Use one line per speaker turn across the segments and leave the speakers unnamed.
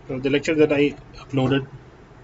So the lecture that I uploaded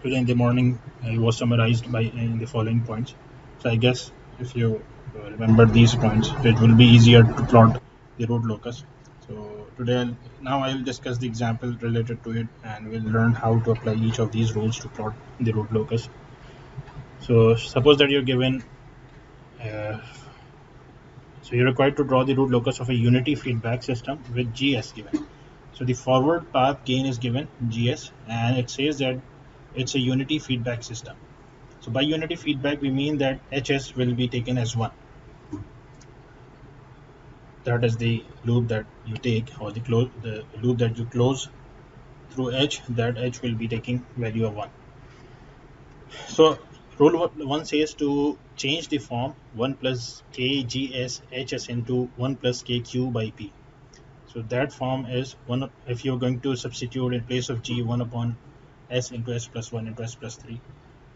today in the morning was summarized by in the following points. So I guess if you remember these points, it will be easier to plot the root locus. So today, now I will discuss the example related to it, and we'll learn how to apply each of these rules to plot the root locus. So suppose that you're given, uh, so you're required to draw the root locus of a unity feedback system with GS given. So the forward path gain is given GS, and it says that it's a unity feedback system. So by unity feedback, we mean that HS will be taken as 1. That is the loop that you take, or the loop that you close through H, that H will be taking value of 1. So rule 1 says to change the form 1 plus KGS HS into 1 plus KQ by P. So that form is 1, if you're going to substitute in place of G 1 upon S into S plus 1 into S plus 3.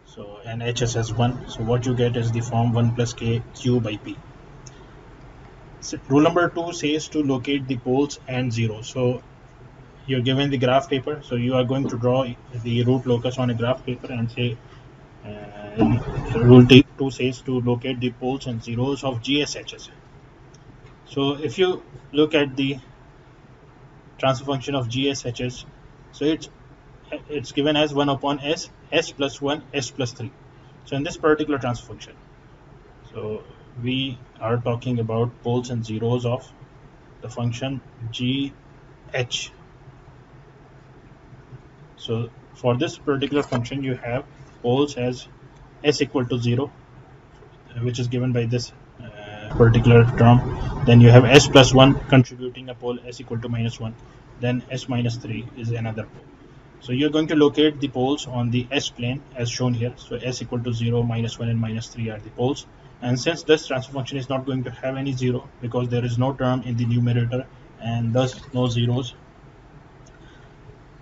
So and HS has 1. So what you get is the form 1 plus KQ by P. So rule number 2 says to locate the poles and zeros. So you're given the graph paper. So you are going to draw the root locus on a graph paper and say rule 2 says to locate the poles and zeros of GSHS. So if you look at the transfer function of GSHS, so it's given as 1 upon S, S plus 1, S plus 3. So in this particular transfer function, so we are talking about poles and zeros of the function GH. So for this particular function, you have poles as S equal to 0, which is given by this particular term. Then you have S plus 1 contributing a pole S equal to minus 1. Then S minus 3 is another pole. So you're going to locate the poles on the S plane as shown here. So S equal to 0, minus 1 and minus 3 are the poles. And since this transfer function is not going to have any 0 because there is no term in the numerator and thus no zeros,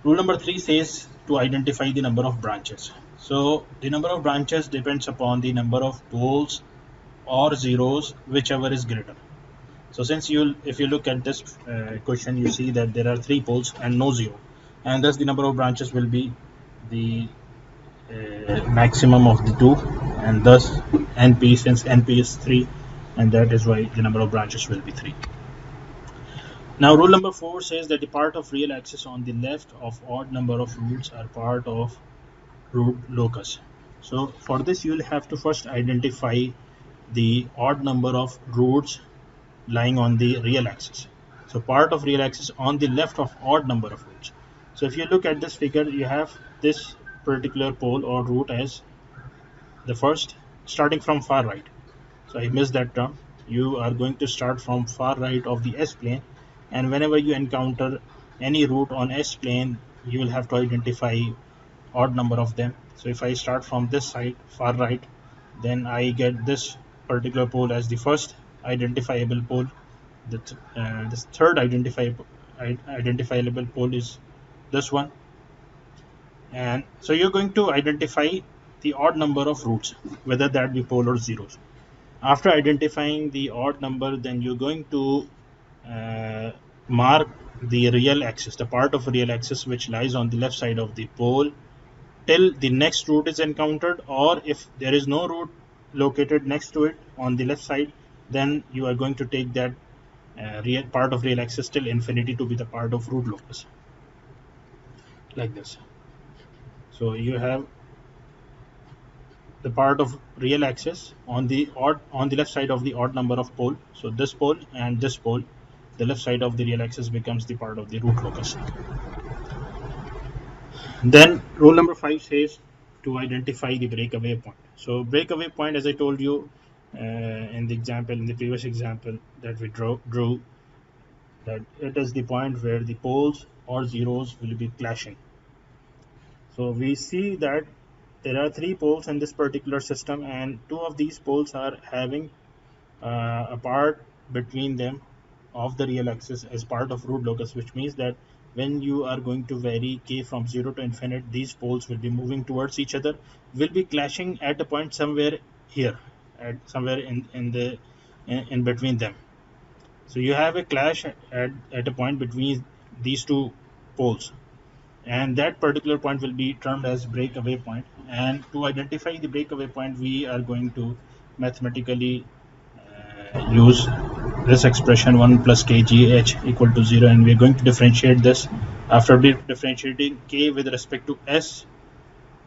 rule number 3 says to identify the number of branches. So the number of branches depends upon the number of poles or zeros, whichever is greater. So since if you look at this question, you see that there are 3 poles and no 0, and thus the number of branches will be the maximum of the 2, and thus NP, since NP is 3, and that is why the number of branches will be 3. Now rule number 4 says that the part of real axis on the left of odd number of roots are part of root locus. So for this you will have to first identify the odd number of roots lying on the real axis. So part of real axis on the left of odd number of roots. So if you look at this figure, you have this particular pole or root as the first, starting from far right. So I missed that term. You are going to start from far right of the S plane, and whenever you encounter any root on S plane, you will have to identify odd number of them. So if I start from this side, far right, then I get this particular pole as the first identifiable pole. This third identifiable pole is this one, and so you're going to identify the odd number of roots, whether that be pole or zeros. After identifying the odd number, then you're going to uh, mark the real axis, the part of real axis which lies on the left side of the pole, till the next root is encountered, or if there is no root located next to it on the left side, then you are going to take that real part of real axis till infinity to be the part of root locus, like this. So you have the part of real axis on the left side of the odd number of pole. So this pole and this pole, the left side of the real axis becomes the part of the root locus. Then rule number 5 says to identify the breakaway point. So breakaway point, as I told you in the previous example that we drew, that it is the point where the poles or zeros will be clashing. So we see that there are 3 poles in this particular system, and 2 of these poles are having a part between them of the real axis as part of root locus, which means that when you are going to vary k from 0 to infinite, these poles will be moving towards each other, will be clashing at a point somewhere here, at somewhere in between them. So you have a clash at a point between these 2 poles. and that particular point will be termed as breakaway point. And to identify the breakaway point, we are going to mathematically use this expression 1 plus kgh equal to 0, and we are going to differentiate this. After differentiating k with respect to s,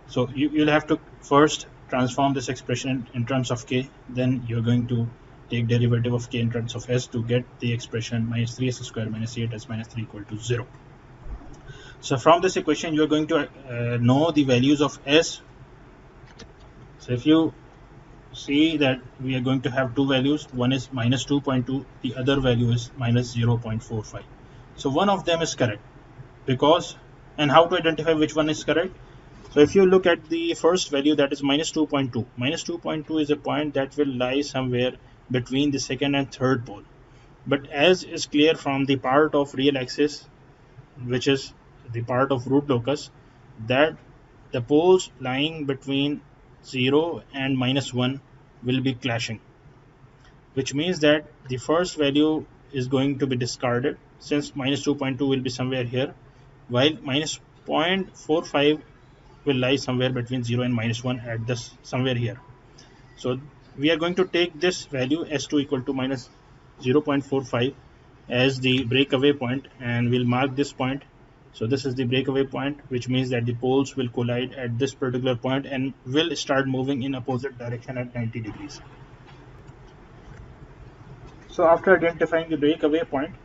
so you'll have to first transform this expression in terms of k, then you're going to take derivative of k in terms of s to get the expression minus 3s square minus 8s minus 3 equal to 0. So from this equation, you're going to know the values of s. So if you see that we are going to have two values, one is minus 2.2, the other value is minus 0.45. So one of them is correct, because, and how to identify which one is correct? So if you look at the first value, that is minus 2.2, minus 2.2 is a point that will lie somewhere between the second and third pole. But as is clear from the part of real axis, which is the part of root locus, that the poles lying between 0 and minus 1 will be clashing, which means that the first value is going to be discarded, since minus 2.2 will be somewhere here, while minus 0.45 will lie somewhere between 0 and minus 1 at this somewhere here. So we are going to take this value s2 equal to minus 0.45 as the breakaway point, and we'll mark this point. So this is the breakaway point, which means that the poles will collide at this particular point and will start moving in opposite direction at 90 degrees. So after identifying the breakaway point,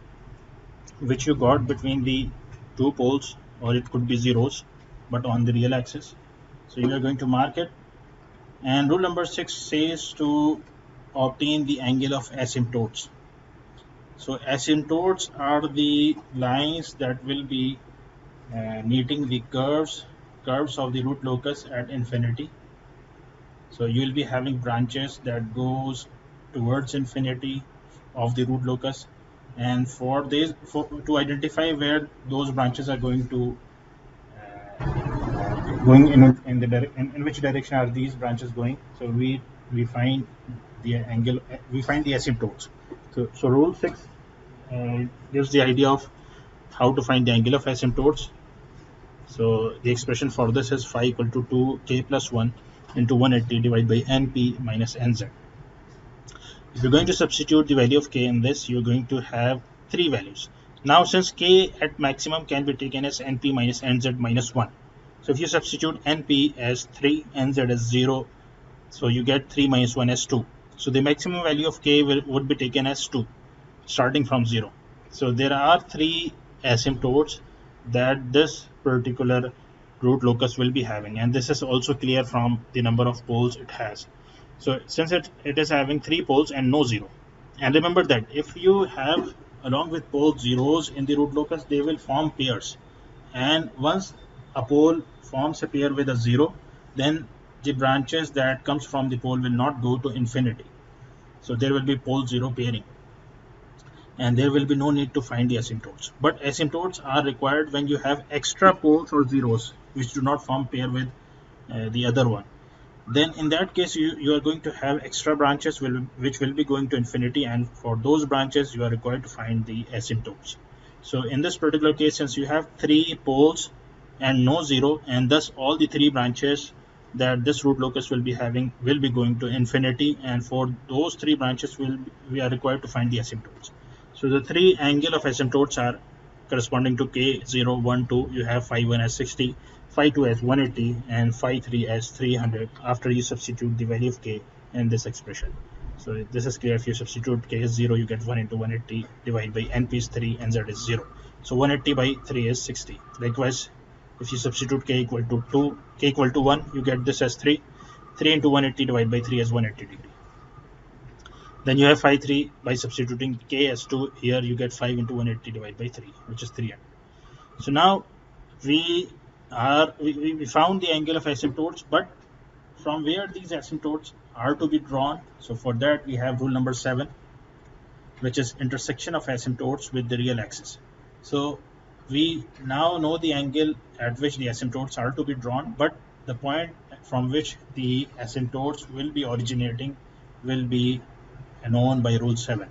which you got between the two poles, or it could be zeros, but on the real axis, so you are going to mark it. And rule number 6 says to obtain the angle of asymptotes. So asymptotes are the lines that will be meeting the curves of the root locus at infinity. So you will be having branches that goes towards infinity of the root locus, and for this, to identify where those branches are going to going in the in which direction are these branches going, so we find the angle, we find the asymptotes. So rule 6 gives the idea of how to find the angle of asymptotes. So the expression for this is phi equal to 2k plus 1 into 180 divided by np minus nz. If you're going to substitute the value of k in this, you're going to have three values. Now since k at maximum can be taken as np minus nz minus 1, so if you substitute np as 3, nz as 0, so you get 3 minus 1 as 2. So the maximum value of k would be taken as 2, starting from 0. So there are three asymptotes that this particular root locus will be having, and this is also clear from the number of poles it has. So since it is having 3 poles and no 0, and remember that if you have along with poles zeros in the root locus, they will form pairs, and once a pole forms a pair with a 0, then the branches that comes from the pole will not go to infinity. So there will be pole 0 pairing, and there will be no need to find the asymptotes. But asymptotes are required when you have extra poles or zeros which do not form pair with the other one. Then in that case, you are going to have extra branches which will be going to infinity, and for those branches you are required to find the asymptotes. So in this particular case, since you have 3 poles and no 0, and thus all the 3 branches that this root locus will be having will be going to infinity, and for those 3 branches we are required to find the asymptotes. So the 3 angle of asymptotes are corresponding to k 0, 1, 2. You have phi 1 as 60, phi 2 as 180, and phi 3 as 300 after you substitute the value of k in this expression. So this is clear. If you substitute k is 0, you get 1 into 180 divided by np is 3 and z is 0. So 180 by 3 is 60. Likewise, if you substitute k equal to 2, k equal to 1, you get this as 3. 3 into 180 divided by 3 is 180 degree. Then you have phi 3 by substituting k as 2. Here you get 5 into 180 divided by 3, which is 300. So now we found the angle of asymptotes, but from where these asymptotes are to be drawn. So for that we have rule number 7, which is intersection of asymptotes with the real axis. So we now know the angle at which the asymptotes are to be drawn, but the point from which the asymptotes will be originating will be known by rule 7.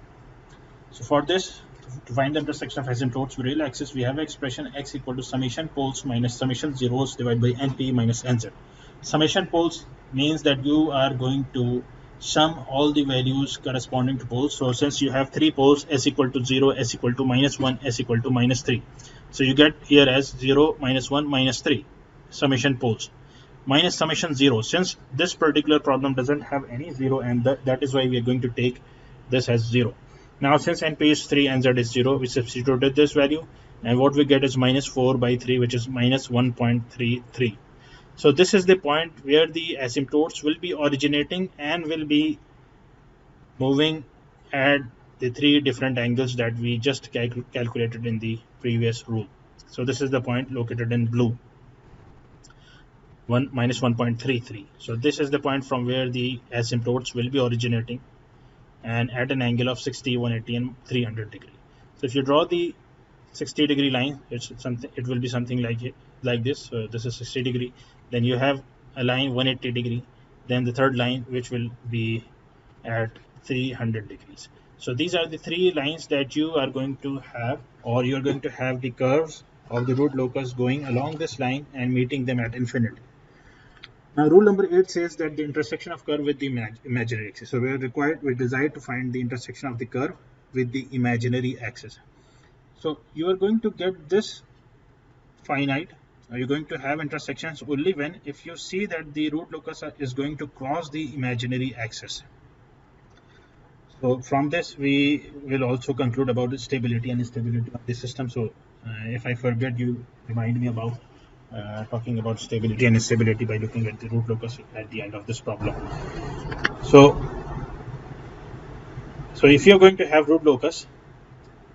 So for this, to find the intersection of asymptotes with real axis, we have an expression x equal to summation poles minus summation zeros divided by np minus nz. Summation poles means that you are going to sum all the values corresponding to poles. So since you have three poles, s equal to 0, s equal to -1, s equal to -3. So you get here as 0, -1, -3 summation poles minus summation 0. Since this particular problem doesn't have any 0, and that is why we are going to take this as 0. Now since np is 3 and z is 0, we substituted this value, and what we get is -4/3, which is -1.33. So this is the point where the asymptotes will be originating and will be moving at the three different angles that we just calculated in the previous rule. So this is the point located in blue, -1.33. So this is the point from where the asymptotes will be originating and at an angle of 60, 180 and 300 degree. So if you draw the 60-degree line, it will be something like this. So this is 60 degree, then you have a line 180 degree, then the third line which will be at 300 degrees. So these are the three lines that you are going to have, or you're going to have the curves of the root locus going along this line and meeting them at infinity. Now rule number 8 says that the intersection of curve with the imaginary axis. So we desire to find the intersection of the curve with the imaginary axis. So you are going to get this finite, you're going to have intersections only when if you see that the root locus is going to cross the imaginary axis. So from this we will also conclude about the stability and instability of the system. So if I forget, you remind me about talking about stability and instability by looking at the root locus at the end of this problem. So if you're going to have root locus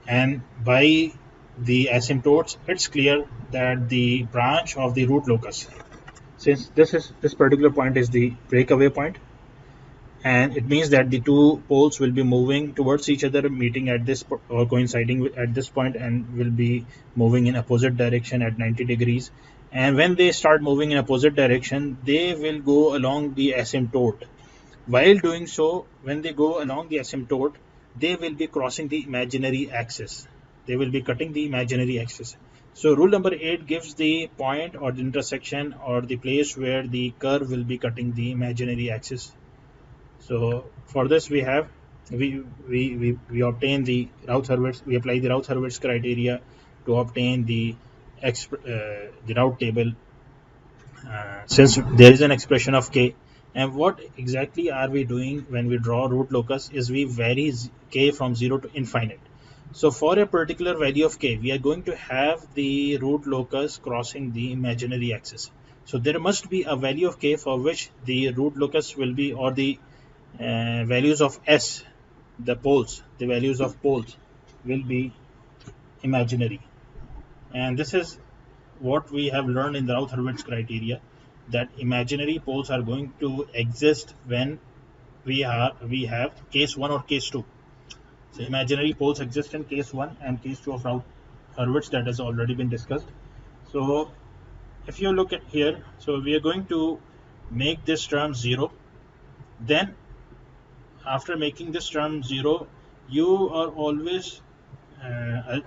and by the asymptotes, it's clear that the branch of the root locus, since this particular point is the breakaway point, and it means that the two poles will be moving towards each other, meeting at this or coinciding at this point, and will be moving in opposite direction at 90 degrees. And when they start moving in opposite direction, they will go along the asymptote. While doing so, when they go along the asymptote, they will be crossing the imaginary axis. They will be cutting the imaginary axis. So rule number 8 gives the point or the intersection or the place where the curve will be cutting the imaginary axis. So for this we have we obtain the Routh-Hurwitz, we apply the Routh-Hurwitz criteria to obtain the route table, since there is an expression of k. And what exactly are we doing when we draw root locus is we vary k from 0 to infinite. So for a particular value of k, we are going to have the root locus crossing the imaginary axis. So there must be a value of k for which the root locus will be, or the values of s, the values of poles will be imaginary. And this is what we have learned in the Routh-Hurwitz criteria, that imaginary poles are going to exist when we have case 1 or case 2. So imaginary poles exist in case 1 and case 2 of Routh-Hurwitz, that has already been discussed. So if you look at here, so we are going to make this term 0. Then after making this term 0, you are always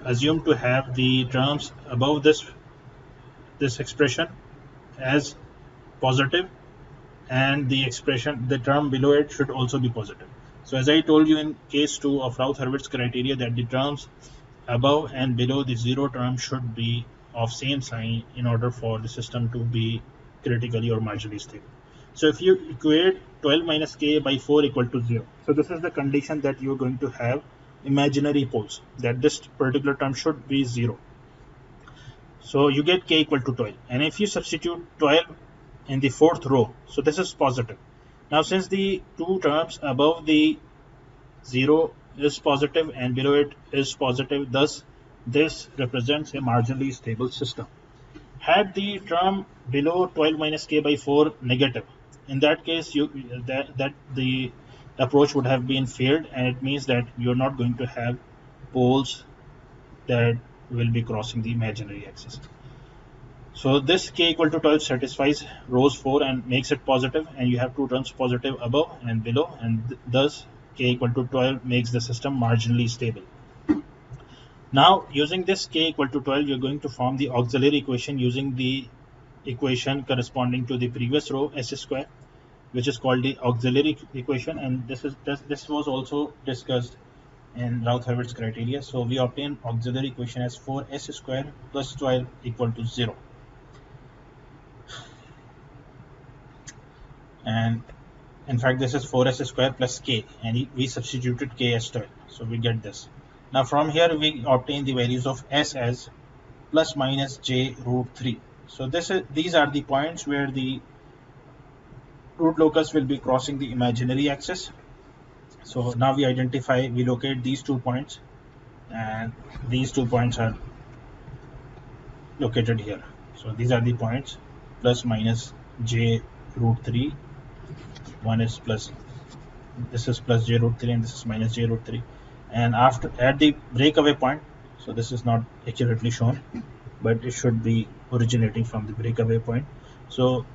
assumed to have the terms above this expression as positive, and the term below it should also be positive. So as I told you in case 2 of Routh-Hurwitz criteria, that the terms above and below the 0 term should be of same sign in order for the system to be critically or marginally stable. So if you equate 12 minus k by 4 equal to 0, so this is the condition that you are going to have imaginary poles, that this particular term should be 0. So you get k equal to 12, and if you substitute 12 in the fourth row, so this is positive. Now since the two terms above the 0 is positive and below it is positive, thus this represents a marginally stable system. Had the term below 12 minus k by 4 negative, in that case the approach would have been failed, and it means that you're not going to have poles that will be crossing the imaginary axis. So this k equal to 12 satisfies rows 4 and makes it positive, and you have two terms positive above and below, and thus k equal to 12 makes the system marginally stable. Now using this k equal to 12, you're going to form the auxiliary equation using the equation corresponding to the previous row, s square, which is called the auxiliary equation, and this was also discussed in Routh-Hurwitz's criteria. So we obtain auxiliary equation as 4s square plus 12 equal to 0. And in fact, this is 4s square plus k, and we substituted k as 12. So we get this. Now from here we obtain the values of s as plus minus j root 3. So these are the points where the root locus will be crossing the imaginary axis. So now we locate these 2 points, and these 2 points are located here. So these are the points plus minus j root 3. One is plus, this is plus j root 3, and this is minus j root 3. And after at the breakaway point, so this is not accurately shown, but it should be originating from the breakaway point. So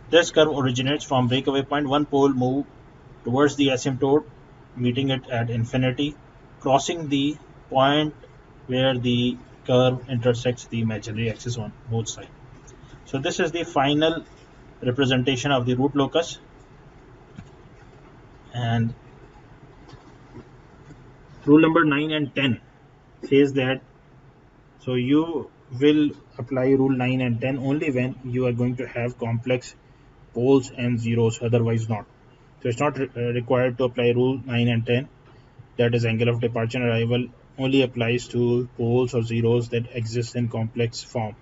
this curve originates from breakaway point. One pole move towards the asymptote, meeting it at infinity, crossing the point where the curve intersects the imaginary axis on both sides. So this is the final representation of the root locus. And rule number 9 and 10 says that, so you will apply rule 9 and 10 only when you are going to have complex poles and zeros, otherwise not. So it's not required to apply rule 9 and 10, that is angle of departure and arrival, only applies to poles or zeros that exist in complex form.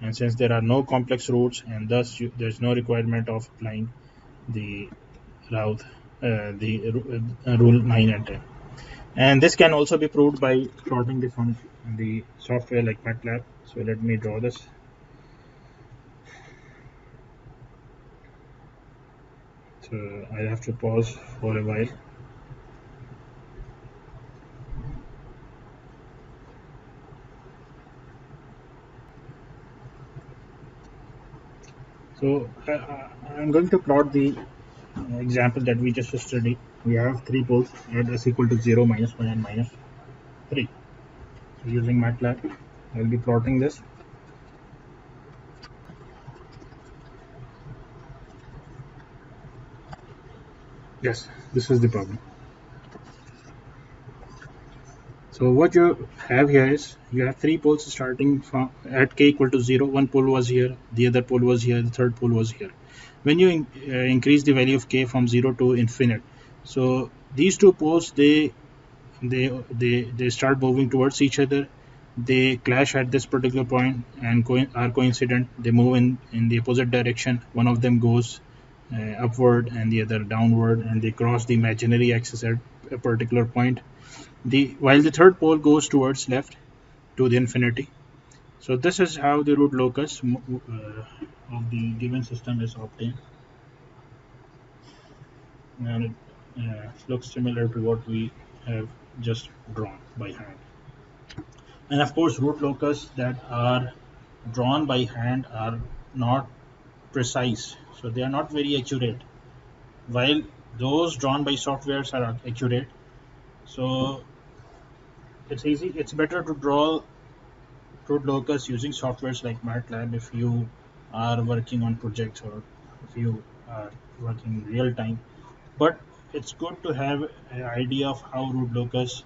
And since there are no complex roots, and thus there's no requirement of applying the rule 9 and 10. And this can also be proved by plotting this on the software like MATLAB. So let me draw this. So I'll have to pause for a while. So I'm going to plot the example that we just studied. We have 3 poles at s equal to 0, minus 1, and minus 3. So using MATLAB, I'll be plotting this. Yes, this is the problem. So what you have here is, you have 3 poles starting from at k equal to 0. One pole was here, the other pole was here, the third pole was here. When you increase the value of k from 0 to infinite, so these 2 poles they start moving towards each other. They clash at this particular point and are coincident. They move in the opposite direction. One of them goes upward and the other downward, and they cross the imaginary axis at a particular point. While the third pole goes towards left to the infinity. So this is how the root locus of the given system is obtained, and it looks similar to what we have just drawn by hand. And of course, root locus that are drawn by hand are not precise, so they are not very accurate, while those drawn by softwares are accurate. So it's better to draw root locus using softwares like MATLAB if you are working on projects or if you are working real time. But it's good to have an idea of how root locus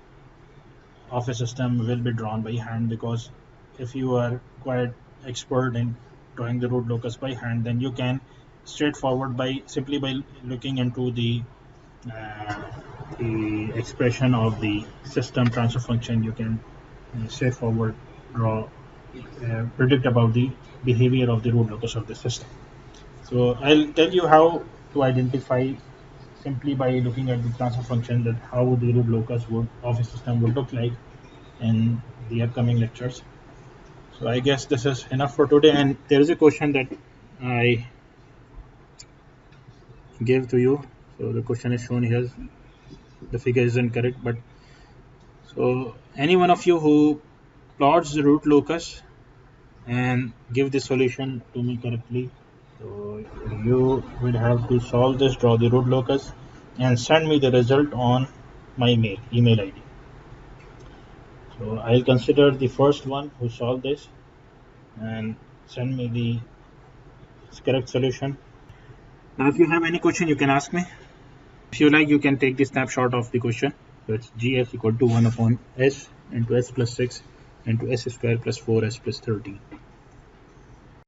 of a system will be drawn by hand, because if you are quite expert in drawing the root locus by hand, then you can straightforward simply by looking into the expression of the system transfer function, you can straightforward predict about the behavior of the root locus of the system. So I'll tell you how to identify simply by looking at the transfer function that how the root locus of a system would look like in the upcoming lectures. So I guess this is enough for today, and there is a question that I gave to you. So the question is shown here. The figure isn't correct, but so any one of you who plots the root locus and give the solution to me correctly, so you will have to solve this, draw the root locus, and send me the result on my email ID. So I'll consider the first one who solved this and send me the correct solution. Now, if you have any question, you can ask me. If you like, you can take the snapshot of the question. So it's GS equal to 1 upon S into S plus 6 into S square plus 4S plus 13.